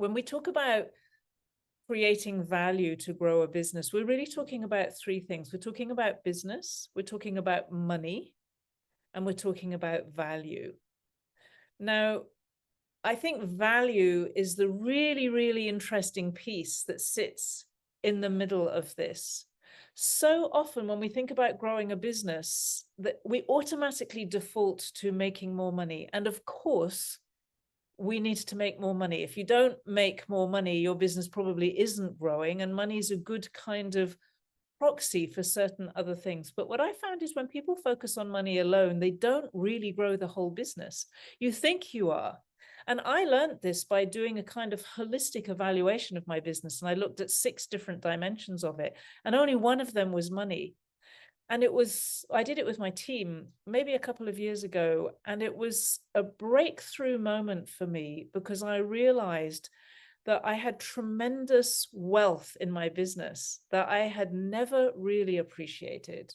when we talk about creating value to grow a business, we're really talking about three things. We're talking about business, we're talking about money, and we're talking about value. Now, I think value is the really, really interesting piece that sits in the middle of this. So often when we think about growing a business, that we automatically default to making more money. And of course, we need to make more money. If you don't make more money, your business probably isn't growing, and money is a good kind of proxy for certain other things. But what I found is when people focus on money alone, they don't really grow the whole business. You think you are. And I learned this by doing a kind of holistic evaluation of my business. And I looked at 6 different dimensions of it, and only one of them was money. And I did it with my team maybe a couple of years ago, and it was a breakthrough moment for me because I realized that I had tremendous wealth in my business that I had never really appreciated.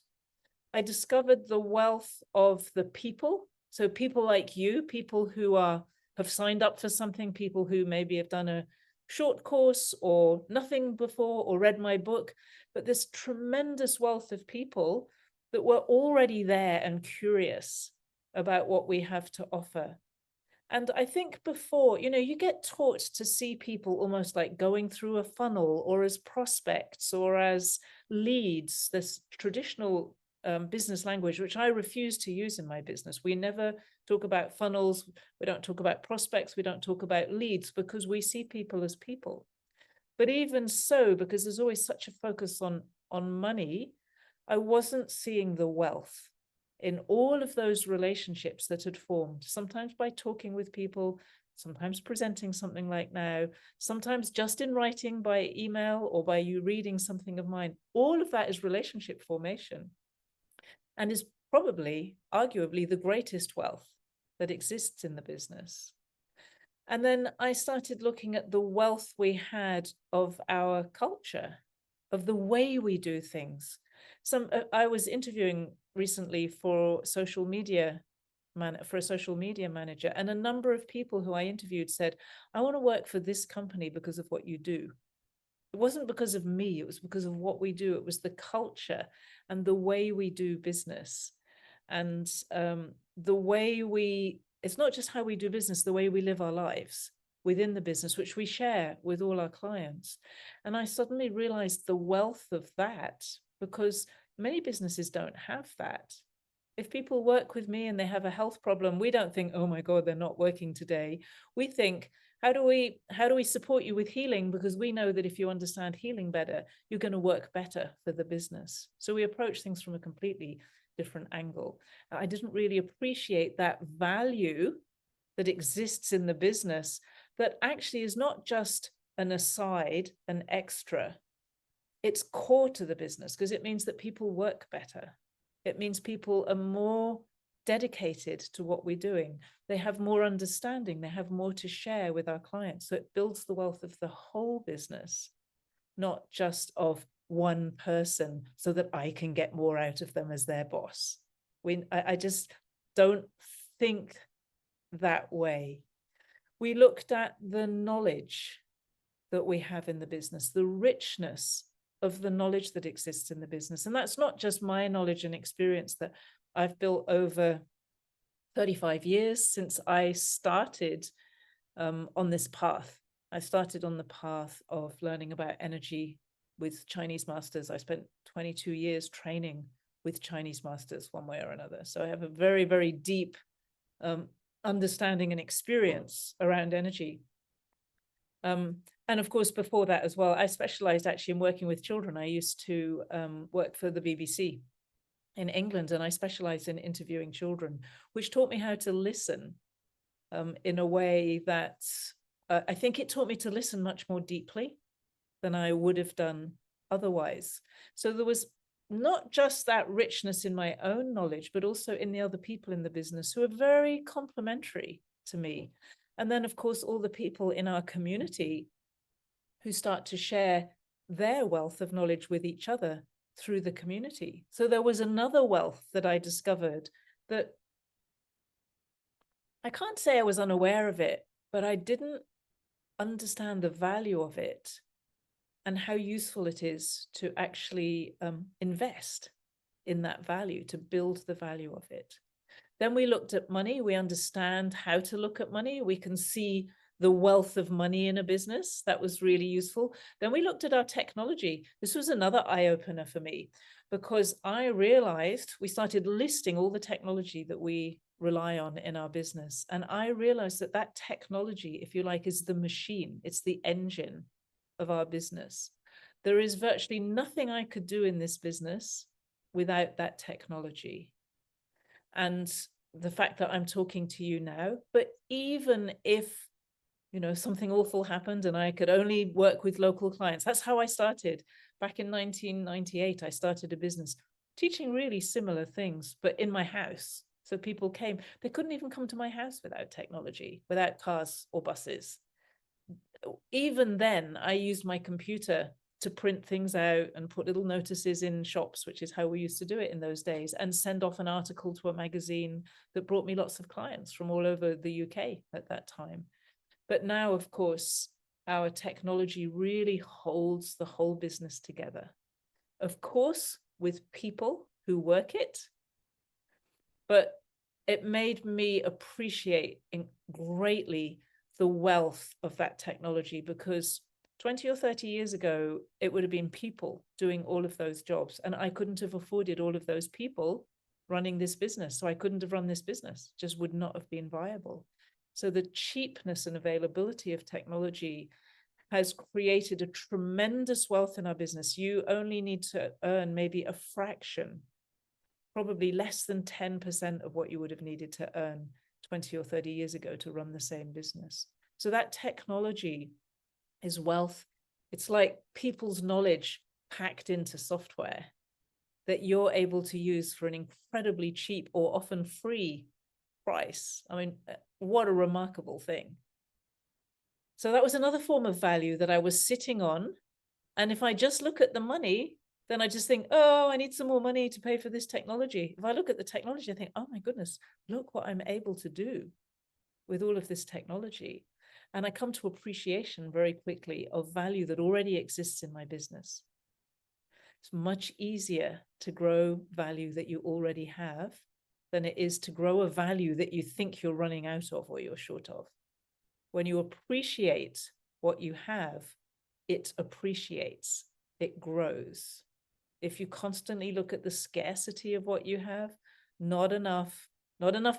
I discovered the wealth of the people. So people like you, people who have signed up for something, people who maybe have done a short course or nothing before or read my book, but this tremendous wealth of people that were already there and curious about what we have to offer. And I think before, you get taught to see people almost like going through a funnel or as prospects or as leads, this traditional business language, which I refuse to use in my business. We never talk about funnels. We don't talk about prospects. We don't talk about leads because we see people as people. But even so, because there's always such a focus on money, I wasn't seeing the wealth in all of those relationships that had formed, sometimes by talking with people, sometimes presenting something like now, sometimes just in writing by email or by you reading something of mine. All of that is relationship formation and is probably, arguably, the greatest wealth that exists in the business. And then I started looking at the wealth we had of our culture, of the way we do things. I was interviewing recently for a social media manager, and a number of people who I interviewed said, I want to work for this company because of what you do. It wasn't because of me, it was because of what we do. It was the culture and the way we do business. And the way it's not just how we do business, the way we live our lives within the business, which we share with all our clients. And I suddenly realized the wealth of that, because many businesses don't have that. If people work with me and they have a health problem, we don't think, oh my God, they're not working today. We think, how do we support you with healing? Because we know that if you understand healing better, you're going to work better for the business. So we approach things from a completely different angle. I didn't really appreciate that value that exists in the business that actually is not just an aside, an extra. It's core to the business because it means that people work better. It means people are more dedicated to what we're doing. They have more understanding. They have more to share with our clients. So it builds the wealth of the whole business, not just of one person so that I can get more out of them as their boss. I just don't think that way. We looked at the knowledge that we have in the business, the richness of the knowledge that exists in the business. And that's not just my knowledge and experience that I've built over 35 years since I started on this path. I started on the path of learning about energy with Chinese masters. I spent 22 years training with Chinese masters one way or another. So I have a very, very deep understanding and experience around energy. And of course, before that as well, I specialized actually in working with children. I used to work for the BBC in England, and I specialized in interviewing children, which taught me how to listen in a way that I think it taught me to listen much more deeply than I would have done otherwise. So there was not just that richness in my own knowledge, but also in the other people in the business who are very complementary to me. And then, of course, all the people in our community who start to share their wealth of knowledge with each other through the community. So there was another wealth that I discovered that I can't say I was unaware of it, but I didn't understand the value of it and how useful it is to actually invest in that value, to build the value of it. Then we looked at money. We understand how to look at money. We can see the wealth of money in a business. That was really useful. Then we looked at our technology. This was another eye-opener for me, because I realized we started listing all the technology that we rely on in our business. And I realized that that technology, if you like, is the machine. It's the engine of our business. There is virtually nothing I could do in this business without that technology. And the fact that I'm talking to you now, but even if, you know, something awful happened and I could only work with local clients, that's how I started. Back in 1998, I started a business teaching really similar things, but in my house. So people came, they couldn't even come to my house without technology, without cars or buses. Even then, I used my computer to print things out and put little notices in shops, which is how we used to do it in those days, and send off an article to a magazine that brought me lots of clients from all over the UK at that time. But now, of course, our technology really holds the whole business together. Of course, with people who work it, but it made me appreciate greatly the wealth of that technology, because 20 or 30 years ago, it would have been people doing all of those jobs. And I couldn't have afforded all of those people running this business. So I couldn't have run this business, just would not have been viable. So the cheapness and availability of technology has created a tremendous wealth in our business. You only need to earn maybe a fraction, probably less than 10% of what you would have needed to earn 20 or 30 years ago to run the same business. So that technology is wealth. It's like people's knowledge packed into software that you're able to use for an incredibly cheap or often free price. I mean, what a remarkable thing. So that was another form of value that I was sitting on. And if I just look at the money, then I just think, oh, I need some more money to pay for this technology. If I look at the technology, I think, oh my goodness, look what I'm able to do with all of this technology. And I come to appreciation very quickly of value that already exists in my business. It's much easier to grow value that you already have than it is to grow a value that you think you're running out of or you're short of. When you appreciate what you have, it appreciates, it grows. If you constantly look at the scarcity of what you have, not enough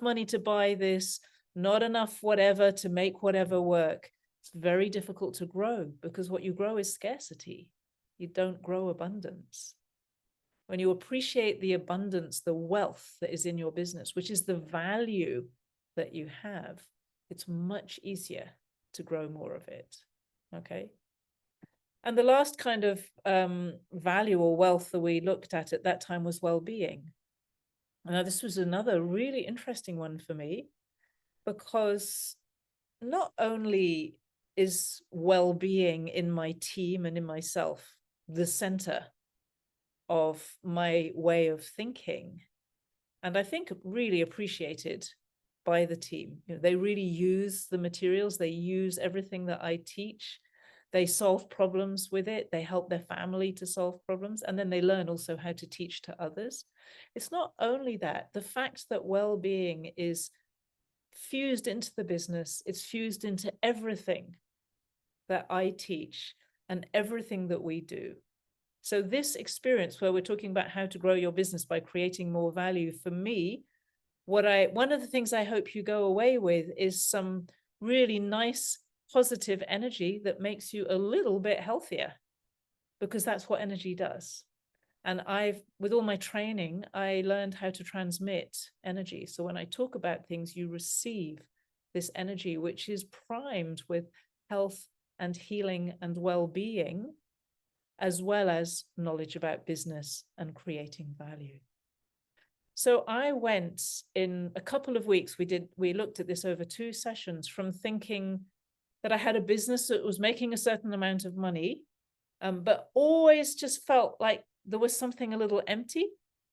money to buy this, not enough whatever to make whatever work, it's very difficult to grow, because what you grow is scarcity. You don't grow abundance. When you appreciate the abundance, the wealth that is in your business, which is the value that you have, it's much easier to grow more of it. Okay. And the last kind of value or wealth that we looked at that time was well-being. Now, this was another really interesting one for me, because not only is well-being in my team and in myself the center of my way of thinking, and I think really appreciated by the team. You know, they really use the materials, they use everything that I teach, they solve problems with it, they help their family to solve problems, and then they learn also how to teach to others. It's not only that, the fact that well-being is fused into the business, it's fused into everything that I teach and everything that we do. So this experience where we're talking about how to grow your business by creating more value, for me, one of the things I hope you go away with is some really nice positive energy that makes you a little bit healthier, because that's what energy does. And with all my training, I learned how to transmit energy. So when I talk about things, you receive this energy, which is primed with health and healing and well-being, as well as knowledge about business and creating value. So I went in a couple of weeks, we looked at this over 2 sessions, from thinking that I had a business that was making a certain amount of money, but always just felt like there was something a little empty,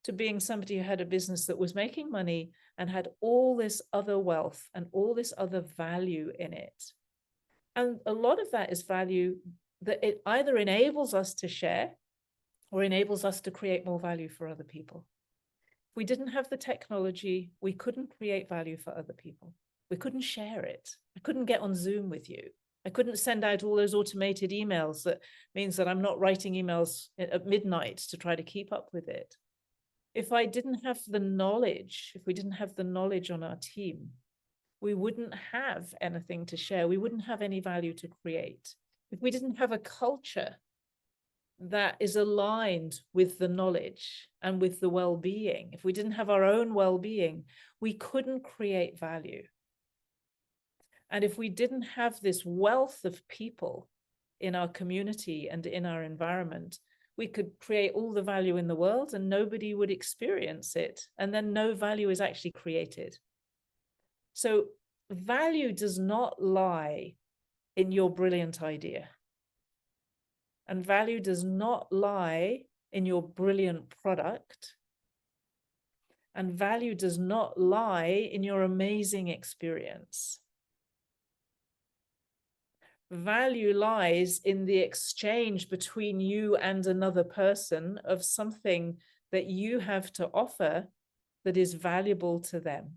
to being somebody who had a business that was making money and had all this other wealth and all this other value in it. And a lot of that is value that it either enables us to share or enables us to create more value for other people. If we didn't have the technology, we couldn't create value for other people. We couldn't share it. I couldn't get on Zoom with you. I couldn't send out all those automated emails. That means that I'm not writing emails at midnight to try to keep up with it. If I didn't have the knowledge, if we didn't have the knowledge on our team, we wouldn't have anything to share. We wouldn't have any value to create. If we didn't have a culture that is aligned with the knowledge and with the well-being, if we didn't have our own well-being, we couldn't create value. And if we didn't have this wealth of people in our community and in our environment, we could create all the value in the world and nobody would experience it. And then no value is actually created. So value does not lie in your brilliant idea. And value does not lie in your brilliant product. And value does not lie in your amazing experience. Value lies in the exchange between you and another person of something that you have to offer that is valuable to them.